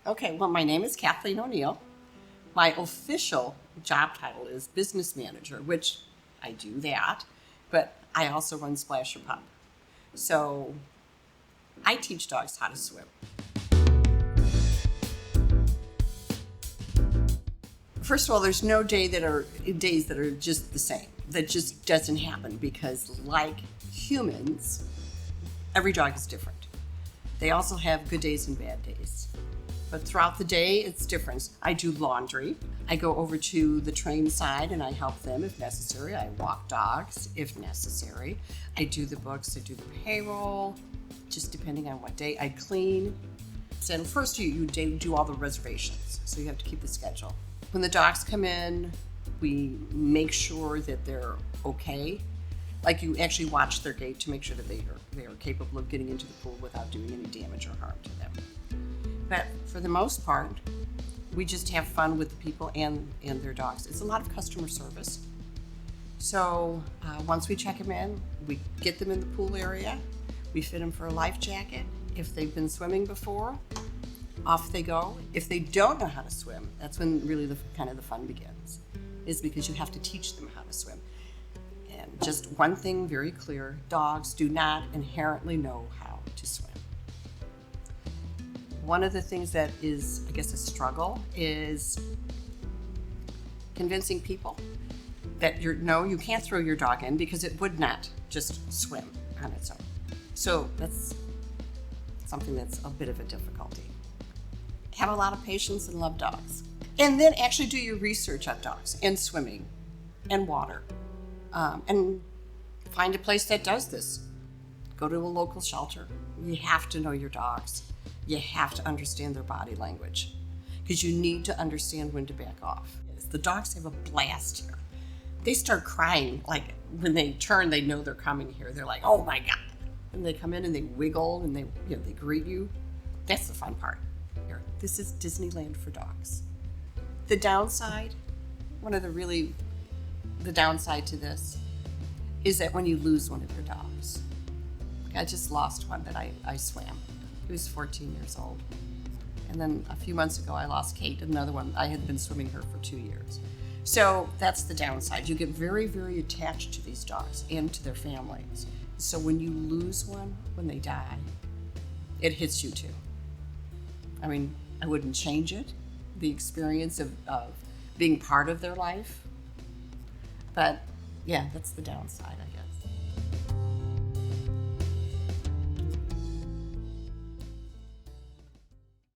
Okay, well, my name is Kathleen O'Neill. My official job title is business manager, which I do that, but I also run Splasher Pub. So I teach dogs how to swim. First of all, there's no days that are just the same. That just doesn't happen because, like humans, every dog is different. They also have good days and bad days. But throughout the day, it's different. I do laundry. I go over to the train side and I help them if necessary. I walk dogs if necessary. I do the books, I do the payroll, just depending on what day. I clean. And first, you do all the reservations, so you have to keep the schedule. When the dogs come in, we make sure that they're okay. Like you actually watch their gait to make sure that they are capable of getting into the pool without doing any damage or harm to them. But for the most part, we just have fun with the people and their dogs. It's a lot of customer service. So once we check them in, we get them in the pool area. We fit them for a life jacket. If they've been swimming before, off they go. If they don't know how to swim, that's when really the fun begins, is because you have to teach them how to swim. And just one thing very clear, dogs do not inherently know how to swim. One of the things that is, I guess, a struggle is convincing people that you can't throw your dog in because it would not just swim on its own. So that's something that's a bit of a difficulty. Have a lot of patience and love dogs. And then actually do your research on dogs and swimming and water. And find a place that does this. Go to a local shelter. You have to know your dogs. You have to understand their body language because you need to understand when to back off. The dogs have a blast here. They start crying, like when they turn, they know they're coming here. They're like, oh my God. And they come in and they wiggle and they greet you. That's the fun part here. This is Disneyland for dogs. The downside, the downside to this is that when you lose one of your dogs, I just lost one that I swam. He was 14 years old. And then a few months ago, I lost Kate, another one. I had been swimming her for 2 years. So that's the downside. You get very, very attached to these dogs and to their families. So when you lose one, when they die, it hits you too. I mean, I wouldn't change it, the experience of being part of their life. But yeah, that's the downside, I guess.